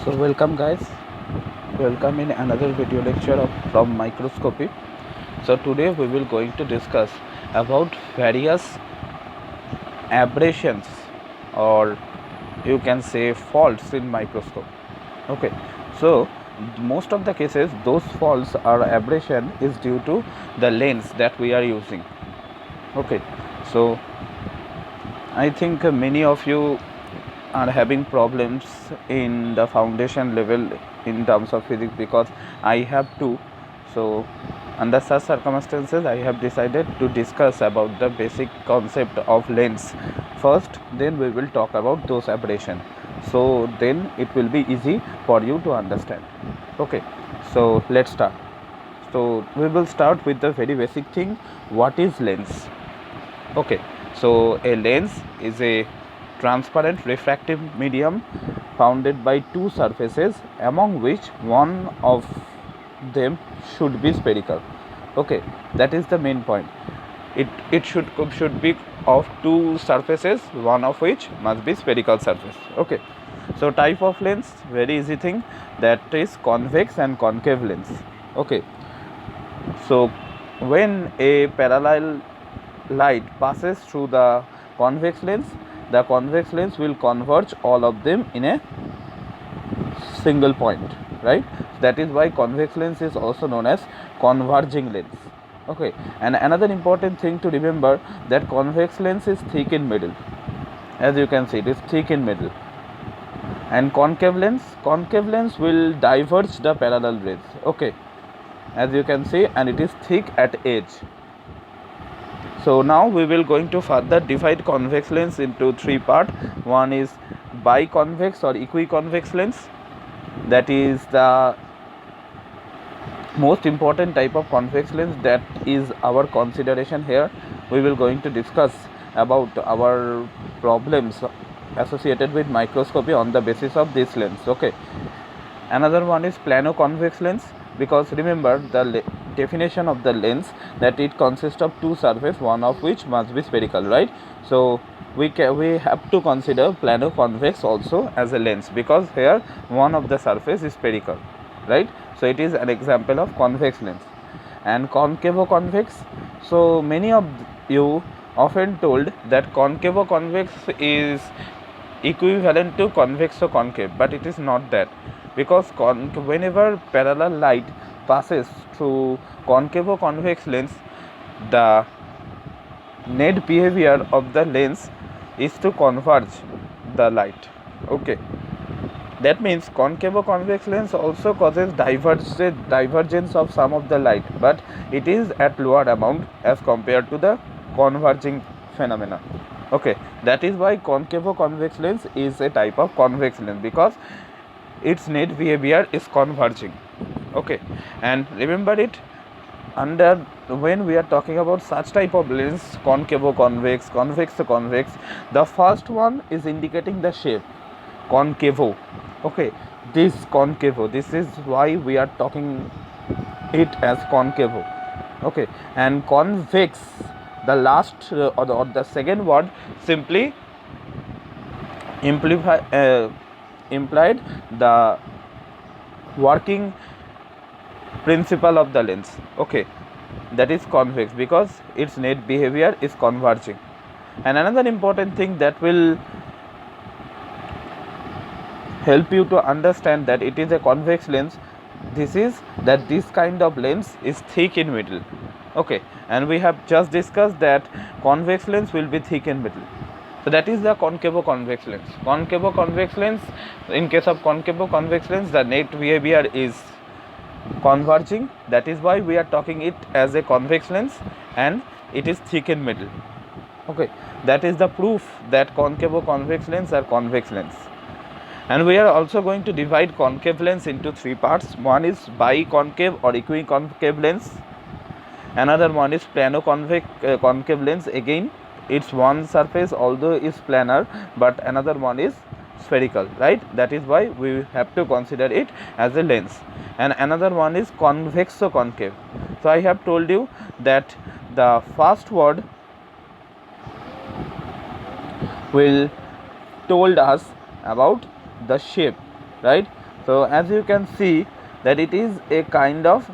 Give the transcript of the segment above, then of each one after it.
So welcome guys, welcome in another video lecture from microscopy. So today we will going to discuss about various aberrations, or you can say faults in microscope. Okay, so most of the cases those faults or aberration is due to the lens that we are using. Okay, so I think many of you are having problems in the foundation level in terms of physics, because I have to. So under such circumstances I have decided to discuss about the basic concept of lens first, then we will talk about those aberration, so then it will be easy for you to understand. Okay, so let's start. So we will start with the very basic thing, what is lens. Okay, so a lens is a transparent refractive medium bounded by two surfaces, among which one of them should be spherical. Okay, that is the main point. It should be of two surfaces, one of which must be spherical surface. Okay, so type of lens, very easy thing, that is convex and concave lens. Okay, so when a parallel light passes through the convex lens will converge all of them in a single point, right? That is why convex lens is also known as converging lens. Okay, and another important thing to remember, that convex lens is thick in middle. As you can see, it is thick in middle. And concave lens will diverge the parallel rays. Okay, as you can see, and it is thick at edge. So now we will going to further divide convex lens into three parts. One is biconvex or equiconvex lens. That is the most important type of convex lens that is our consideration here. We will going to discuss about our problems associated with microscopy on the basis of this lens. Okay, another one is plano-convex lens, because remember the definition of the lens, that it consists of two surfaces, one of which must be spherical, right? So we have to consider plano-convex also as a lens, because here one of the surface is spherical, right? So it is an example of convex lens. And concavo-convex, so many of you often told that concavo-convex is equivalent to convexo-concave, but it is not that, because whenever parallel light passes through concavo-convex lens, the net behavior of the lens is to converge the light. Okay, that means concavo-convex lens also causes divergence of some of the light, but it is at lower amount as compared to the converging phenomena. Okay, that is why concavo-convex lens is a type of convex lens, because its net behavior is converging. Okay, and remember it, under when we are talking about such type of lens, concavo-convex, convex-convex, the first one is indicating the shape, concavo. Okay, this concavo, this is why we are talking it as concavo. Okay, and convex, the last or the second word simply implied the working principle of the lens. Okay, that is convex, because its net behavior is converging. And another important thing that will help you to understand that it is a convex lens, this is that this kind of lens is thick in middle. Okay, and we have just discussed that convex lens will be thick in middle. So that is the concavo-convex lens. Concavo-convex lens, in case of concavo-convex lens, the net behavior is converging. That is why we are talking it as a convex lens, and it is thick in middle. Okay, that is the proof that concavo-convex lens are convex lens. And we are also going to divide concave lens into three parts. One is biconcave or equiconcave lens. Another one is concave lens. Again, it's one surface, although is planar, but another one is spherical, right? That is why we have to consider it as a lens. And another one is convexo-concave. So I have told you that the first word will told us about the shape, right? So as you can see that it is a kind of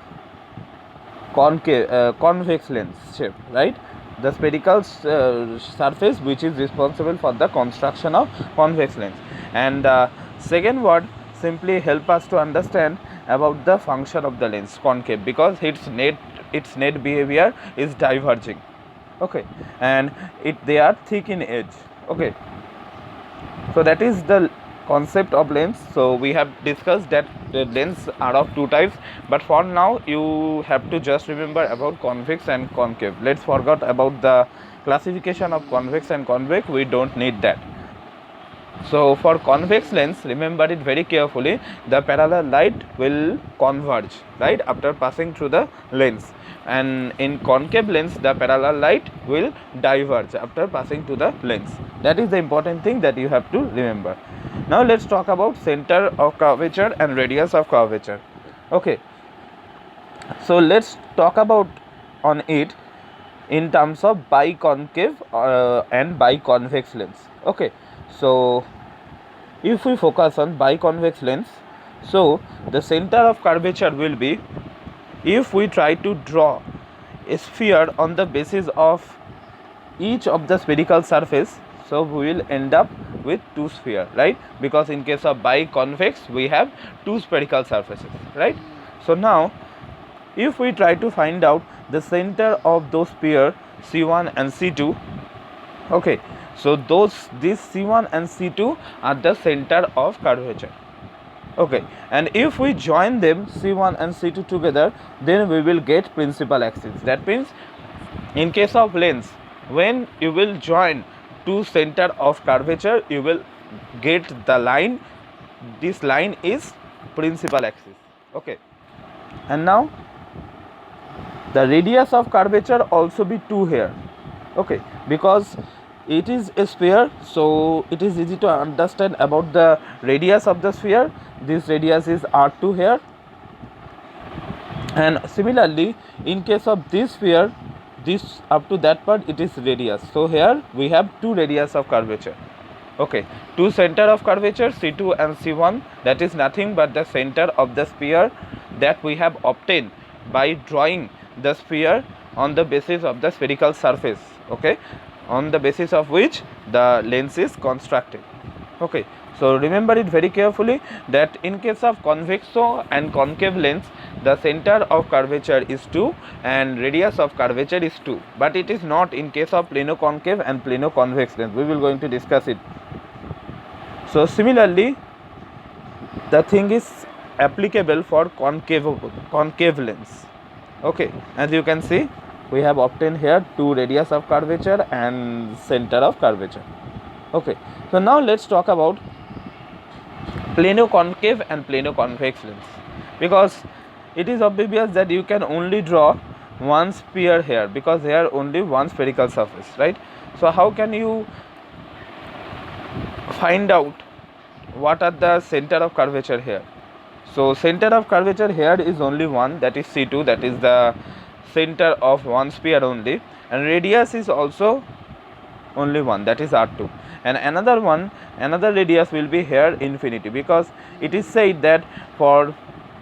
concave convex lens shape, right? The spherical surface which is responsible for the construction of convex lens. And second word simply help us to understand about the function of the lens concave, because its net behavior is diverging, okay, and they are thick in edge, okay. So that is the concept of lens. So we have discussed that the lens are of two types, but for now you have to just remember about convex and concave. Let's forget about the classification of convex and convex, we don't need that. So for convex lens, remember it very carefully, the parallel light will converge, right, after passing through the lens, and in concave lens the parallel light will diverge after passing to the lens. That is the important thing that you have to remember. Now let's talk about center of curvature and radius of curvature. Okay, so let's talk about on it in terms of biconcave and biconvex lens. Okay, so if we focus on biconvex lens, so the center of curvature will be, if we try to draw a sphere on the basis of each of the spherical surface, so we will end up with two sphere, right? Because in case of biconvex we have two spherical surfaces, right? So now if we try to find out the center of those pair C1 and C2, okay, so these C1 and C2 are the center of curvature, okay, and if we join them C1 and C2 together, then we will get principal axis. That means in case of lens, when you will join two center of curvature, you will get the line, this line is principal axis, okay. And now the radius of curvature also be 2 here, okay, because it is a sphere, so it is easy to understand about the radius of the sphere. This radius is r2 here, and similarly in case of this sphere, this up to that part it is radius. So here we have two radius of curvature, okay, two center of curvature C2 and C1, that is nothing but the center of the sphere that we have obtained by drawing the sphere on the basis of the spherical surface, okay, on the basis of which the lens is constructed, okay. So remember it very carefully that in case of convexo and concave lens, the center of curvature is 2 and radius of curvature is 2, but it is not in case of plano-concave and plano-convex lens. We will going to discuss it. So similarly the thing is applicable for concave lens, okay. As you can see, we have obtained here two radius of curvature and center of curvature, okay. So now let's talk about plano-concave and plano-convex lens, because it is obvious that you can only draw one sphere here, because here only one spherical surface, right? So how can you find out what are the center of curvature here? So center of curvature here is only one, that is C2, that is the center of one sphere only, and radius is also only one, that is R2, and another radius will be here infinity, because it is said that for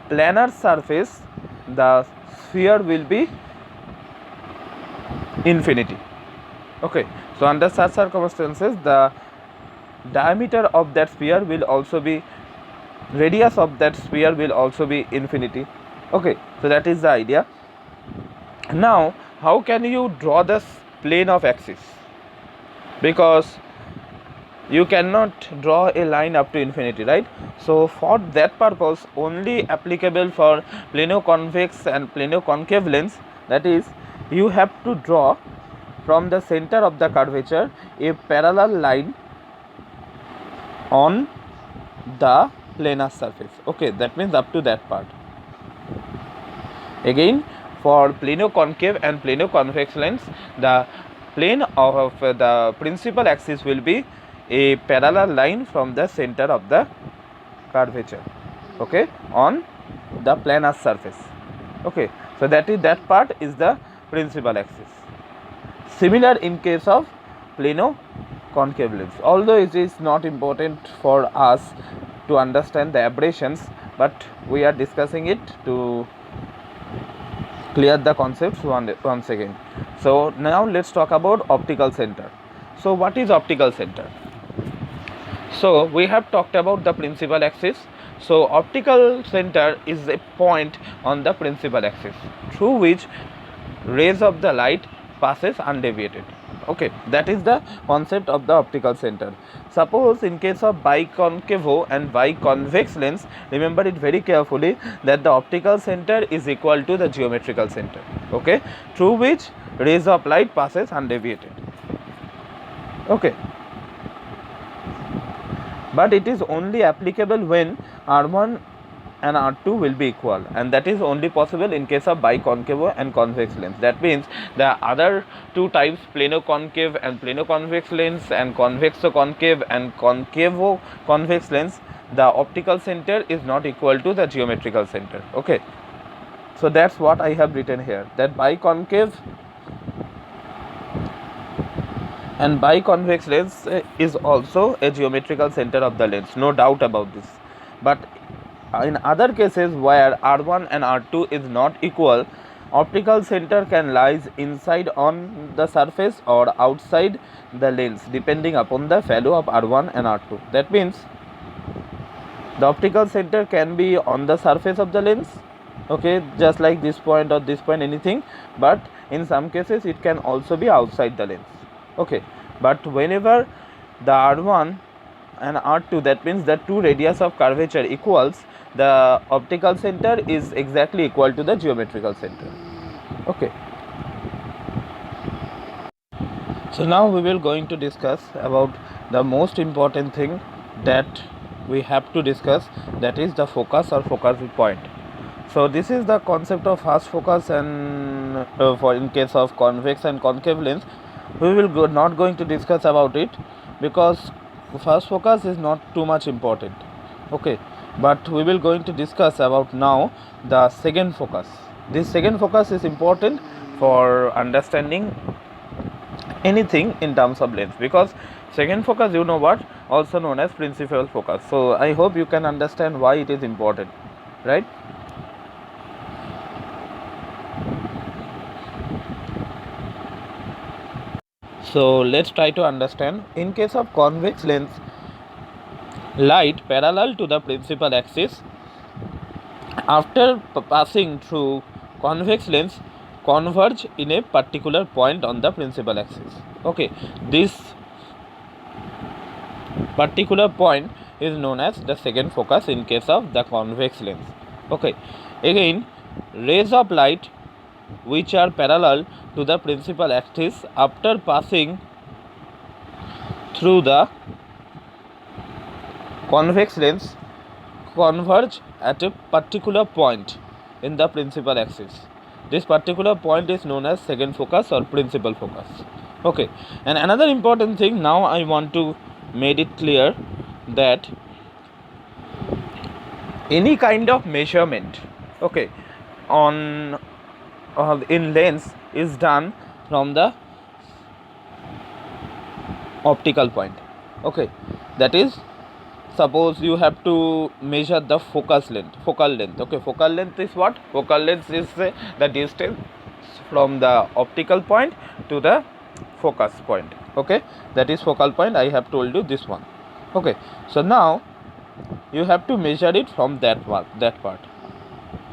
planar surface the sphere will be infinity, okay. So under such circumstances the diameter of that sphere will also be, radius of that sphere will also be infinity, okay. So that is the idea. Now how can you draw the plane of axis, because you cannot draw a line up to infinity, right? So for that purpose, only applicable for plano-convex and plano-concave lens, that is you have to draw from the center of the curvature a parallel line on the planar surface, okay. That means up to that part. Again, for plano-concave and plano-convex lens, the plane of the principal axis will be a parallel line from the center of the curvature, okay, on the planar surface, okay. So that part is the principal axis. Similar in case of plano-concave lens, although it is not important for us to understand the aberrations, but we are discussing it to clear the concepts once again. So now let's talk about optical center. So what is optical center? So we have talked about the principal axis. So optical center is a point on the principal axis through which rays of the light passes undeviated. Okay, that is the concept of the optical center. Suppose in case of biconcave and biconvex lens, remember it very carefully that the optical center is equal to the geometrical center, okay, through which rays of light passes undeviated. Okay, but it is only applicable when R1 and R2 will be equal, and that is only possible in case of biconcave and convex lens. That means the other two types, plano-concave and plano-convex lens, and convexo-concave and concavo-convex lens, the optical center is not equal to the geometrical center. Okay, so that's what I have written here, that biconcave and biconvex lens is also a geometrical center of the lens, no doubt about this. But in other cases where R1 and R2 is not equal, optical center can lies inside on the surface or outside the lens depending upon the value of R1 and R2. That means the optical center can be on the surface of the lens, okay, just like this point or this point, anything, but in some cases it can also be outside the lens. Okay, but whenever the R1 and R2, that means the two radius of curvature equals, the optical center is exactly equal to the geometrical center. Okay, so now we will going to discuss about the most important thing that we have to discuss, that is the focus or focal point. So this is the concept of fast focus, and for in case of convex and concave lens we will not going to discuss about it because fast focus is not too much important. Okay, but we will going to discuss about now the second focus. This second focus is important for understanding anything in terms of lens, because second focus, you know what, also known as principal focus. So I hope you can understand why it is important, right? So let's try to understand. In case of convex lens, light parallel to the principal axis after passing through convex lens converge in a particular point on the principal axis. Okay, this particular point is known as the second focus in case of the convex lens. Okay, again, rays of light which are parallel to the principal axis after passing through the convex lens converge at a particular point in the principal axis. This particular point is known as second focus or principal focus. Okay, and another important thing, now I want to make it clear that any kind of measurement, okay, on in lens is done from the optical point. Okay, that is, suppose you have to measure the focal length. Okay, focal length is what? Focal length is the distance from the optical point to the focus point. Okay, that is focal point. I have told you this one. Okay, so now you have to measure it from that part.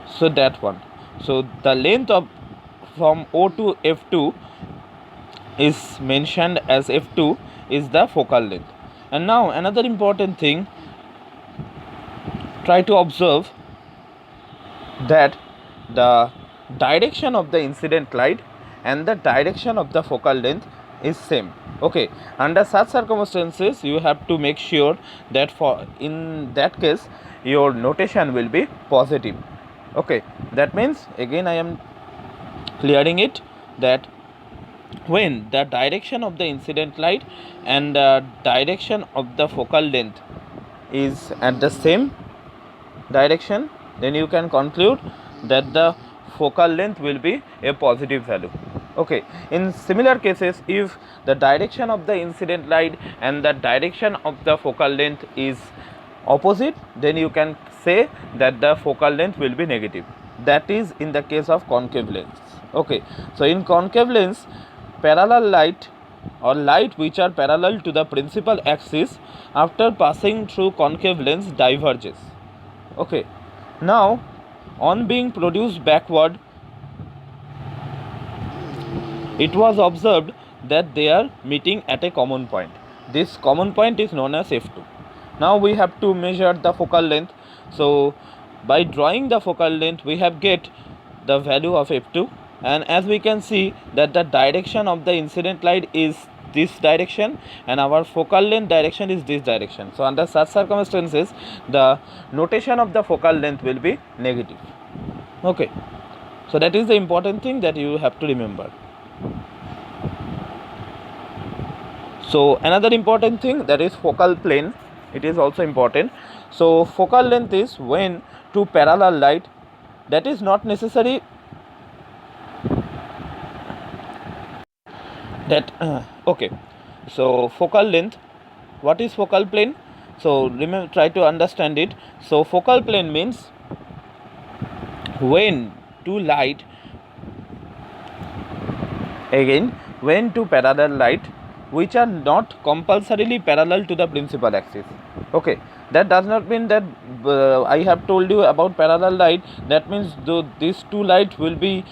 So that one. So the length of from O to F2 is mentioned as F2 is the focal length. And now another important thing, try to observe that the direction of the incident light and the direction of the focal length is same. Okay, under such circumstances you have to make sure that for in that case your notation will be positive. Okay, that means again I am clearing it, that when the direction of the incident light and the direction of the focal length is at the same direction, then you can conclude that the focal length will be a positive value. Okay, in similar cases, if the direction of the incident light and the direction of the focal length is opposite, then you can say that the focal length will be negative. That is in the case of concave lens. Okay, so in concave lens, parallel light or light which are parallel to the principal axis after passing through concave lens diverges. Okay, now on being produced backward, it was observed that they are meeting at a common point. This common point is known as f2. Now we have to measure the focal length. So by drawing the focal length, we have get the value of f2, and as we can see that the direction of the incident light is this direction and our focal length direction is this direction. So under such circumstances, the notation of the focal length will be negative. Okay, so that is the important thing that you have to remember. So another important thing, that is focal plane. It is also important. So focal length is when two parallel light, that is not necessary that okay, so focal length, what is focal plane? So remember, try to understand it. So focal plane means when two light, again when two parallel light which are not compulsorily parallel to the principal axis. Okay, that does not mean that I have told you about parallel light, that means these two light will be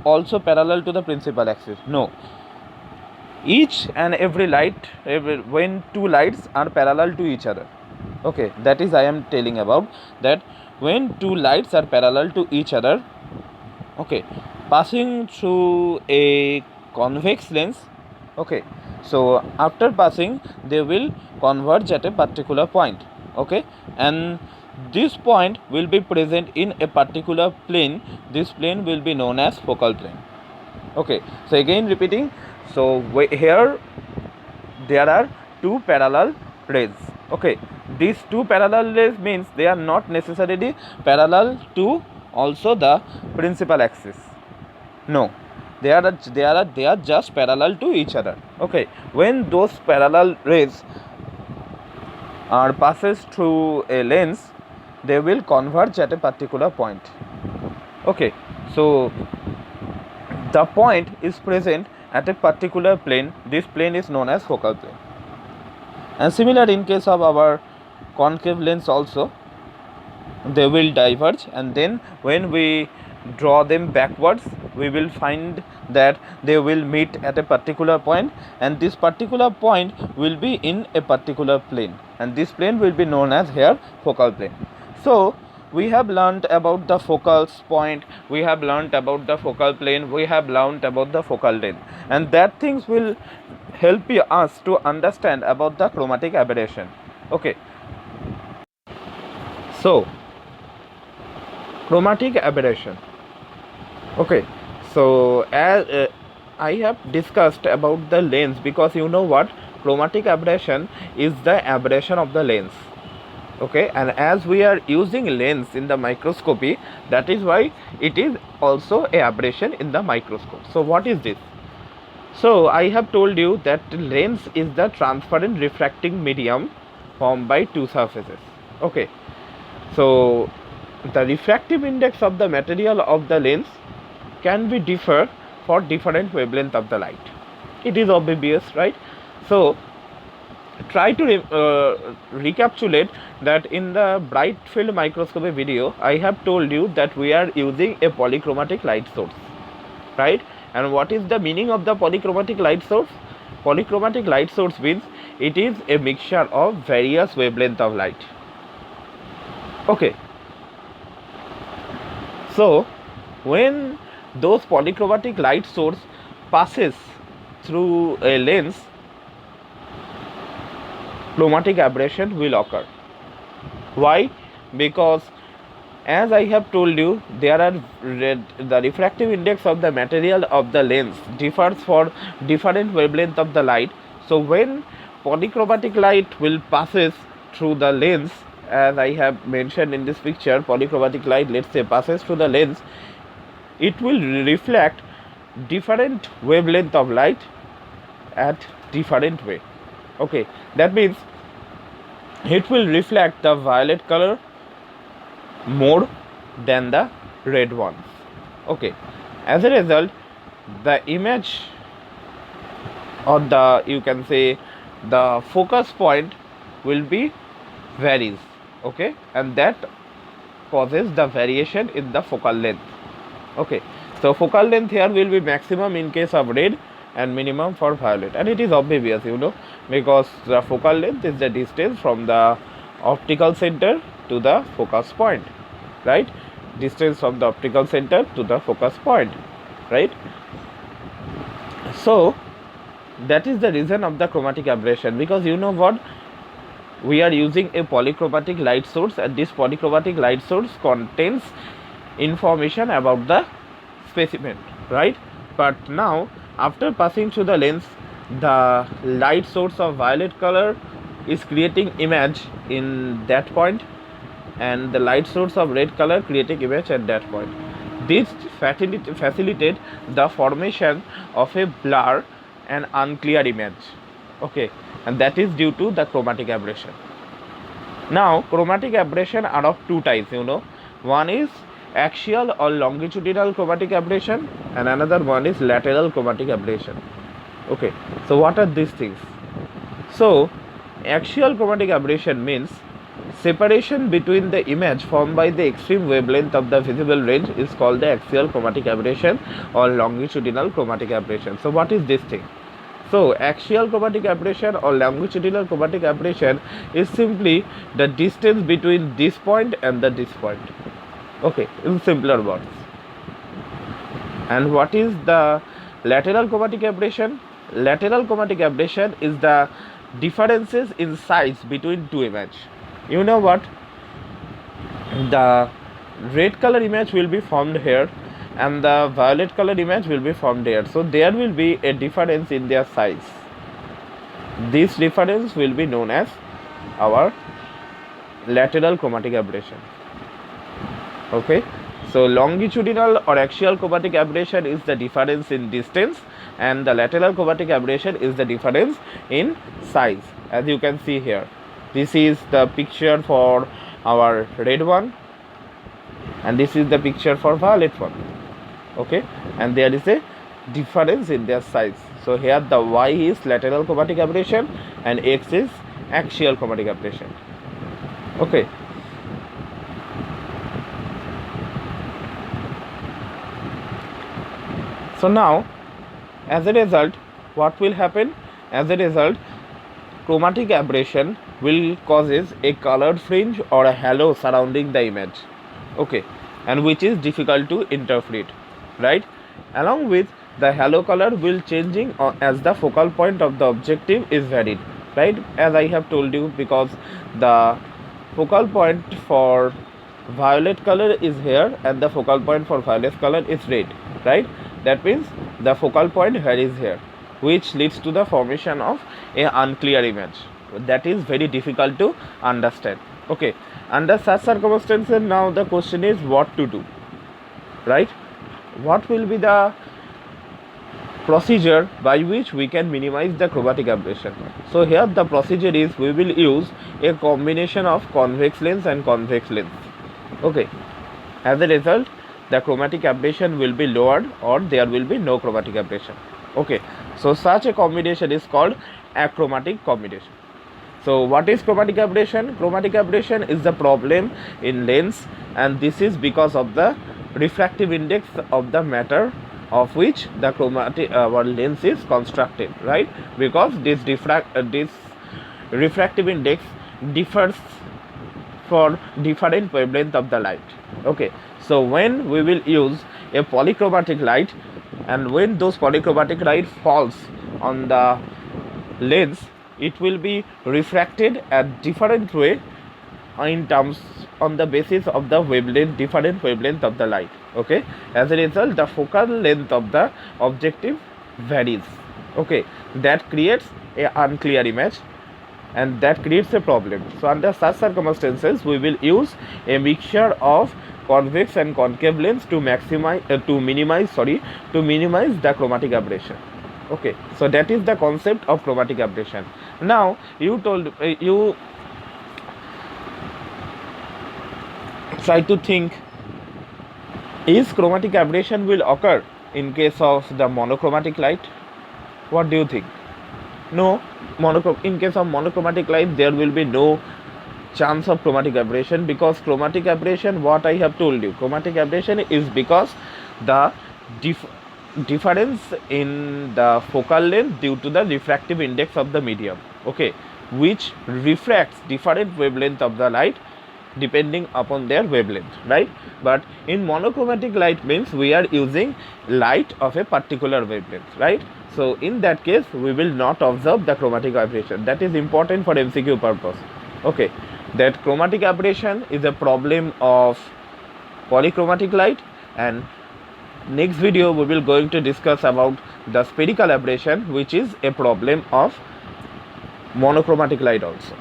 also parallel to the principal axis. No, each and every light, when two lights are parallel to each other. Okay, that is I am telling about, that when two lights are parallel to each other, okay, passing through a convex lens. Okay, so after passing they will converge at a particular point. Okay, and this point will be present in a particular plane. This plane will be known as focal plane. Okay, so again repeating, so here there are two parallel rays. Okay, these two parallel rays means they are not necessarily parallel to also the principal axis. No, they are just parallel to each other. Okay, when those parallel rays are passes through a lens, they will converge at a particular point. Okay, so the point is present at a particular plane. This plane is known as focal plane. And similar in case of our concave lens also, they will diverge, and then when we draw them backwards, we will find that they will meet at a particular point, and this particular point will be in a particular plane, and this plane will be known as here focal plane. So we have learnt about the focal point, we have learnt about the focal plane, we have learnt about the focal length, and that things will help us to understand about the chromatic aberration. Okay, so chromatic aberration. Okay, so as I have discussed about the lens, because you know what, chromatic aberration is the aberration of the lens. Okay, and as we are using lens in the microscopy, that is why it is also a aberration in the microscope. So what is this? So I have told you that lens is the transparent refracting medium formed by two surfaces. Okay, so the refractive index of the material of the lens can be differ for different wavelength of the light. It is obvious, right? So try to recapitulate that in the bright field microscopy video, I have told you that we are using a polychromatic light source, right? And what is the meaning of the polychromatic light source? Polychromatic light source means it is a mixture of various wavelength of light. Okay, so when those polychromatic light source passes through a lens, chromatic aberration will occur. Why? Because as I have told you, there are the refractive index of the material of the lens differs for different wavelength of the light. So when polychromatic light will passes through the lens, as I have mentioned in this picture, polychromatic light, let's say, passes through the lens, it will reflect different wavelength of light at different way. Okay, that means it will reflect the violet color more than the red ones. Okay, as a result, the image, or the, you can say, the focus point will be varies. Okay, and that causes the variation in the focal length. Okay, so focal length here will be maximum in case of red and minimum for violet, and it is obvious, because the focal length is the distance from the optical center to the focus point, right? Distance from the optical center to the focus point, right? So that is the reason of the chromatic aberration, because what, we are using a polychromatic light source, and this polychromatic light source contains information about the specimen, right? But now, after passing through the lens, the light source of violet color is creating image in that point, and the light source of red color creating image at that point. This facilitate the formation of a blur and unclear image. Okay, and that is due to the chromatic aberration. Now, chromatic aberration are of two types. One is axial or longitudinal chromatic aberration, and another one is lateral chromatic aberration. Okay, so what are these things? So, axial chromatic aberration means separation between the image formed by the extreme wavelength of the visible range is called the axial chromatic aberration or longitudinal chromatic aberration. So, what is this thing? So, axial chromatic aberration or longitudinal chromatic aberration is simply the distance between this point and this point. Okay, in simpler words. And what is the lateral chromatic aberration? Lateral chromatic aberration is the differences in size between two images. You know what? The red color image will be formed here, and the violet color image will be formed here. So there will be a difference in their size. This difference will be known as our lateral chromatic aberration. Okay, so longitudinal or axial chromatic aberration is the difference in distance, and the lateral chromatic aberration is the difference in size. As you can see here, this is the picture for our red one, and this is the picture for violet one. Okay, and there is a difference in their size. So here the y is lateral chromatic aberration and x is axial chromatic aberration. Okay, so now, as a result, what will happen? As a result, chromatic aberration will causes a colored fringe or a halo surrounding the image. Okay, and which is difficult to interpret, right? Along with the halo color will changing as the focal point of the objective is varied, right? As I have told you, because the focal point for violet color is here and the focal point for violet color is red, right? That means the focal point varies here, which leads to the formation of a unclear image. That is very difficult to understand. Okay, under such circumstances, now the question is what to do, right? What will be the procedure by which we can minimize the chromatic aberration? So here the procedure is, we will use a combination of convex lens and convex lens. Okay, as a result, the chromatic aberration will be lowered, or there will be no chromatic aberration. Okay, so such a combination is called achromatic combination. So what is chromatic aberration? Chromatic aberration is the problem in lens, and this is because of the refractive index of the matter of which the chromatic lens is constructed, right? Because this refractive index differs for different wavelength of the light. Okay, so when we will use a polychromatic light, and when those polychromatic light falls on the lens, it will be refracted at different way in terms on the basis of the wavelength, different wavelength of the light. Okay, as a result, the focal length of the objective varies. Okay, that creates a unclear image, and that creates a problem. So under such circumstances, we will use a mixture of convex and concave lens to minimize the chromatic aberration. Okay, so that is the concept of chromatic aberration. Now you try to think, is chromatic aberration will occur in case of the monochromatic light? What do you think? No, in case of monochromatic light, there will be no chance of chromatic aberration, because chromatic aberration, what I have told you, chromatic aberration is because the difference in the focal length due to the refractive index of the medium, okay, which refracts different wavelength of the light depending upon their wavelength, right? But in monochromatic light means we are using light of a particular wavelength, right? So in that case we will not observe the chromatic aberration. That is important for MCQ purpose, okay? That chromatic aberration is a problem of polychromatic light, and next video we will going to discuss about the spherical aberration, which is a problem of monochromatic light also,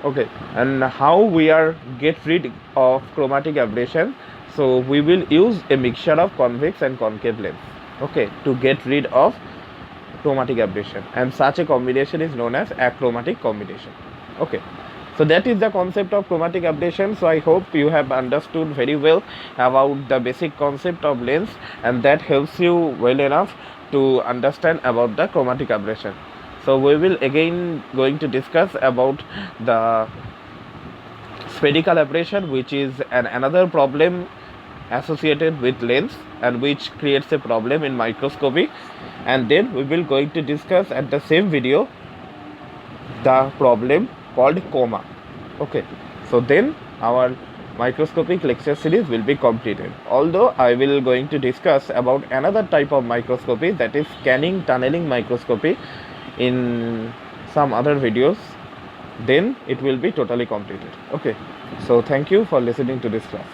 okay? And how we are get rid of chromatic aberration. So we will use a mixture of convex and concave lens, okay, to get rid of chromatic aberration, and such a combination is known as achromatic combination, okay? So that is the concept of chromatic aberration. So I hope you have understood very well about the basic concept of lens, and that helps you well enough to understand about the chromatic aberration. So we will again going to discuss about the spherical aberration, which is another problem associated with lens and which creates a problem in microscopy. And then we will going to discuss at the same video the problem called coma, okay? So then our microscopic lecture series will be completed. Although I will going to discuss about another type of microscopy, that is scanning tunneling microscopy, in some other videos, then it will be totally completed, okay? So thank you for listening to this class.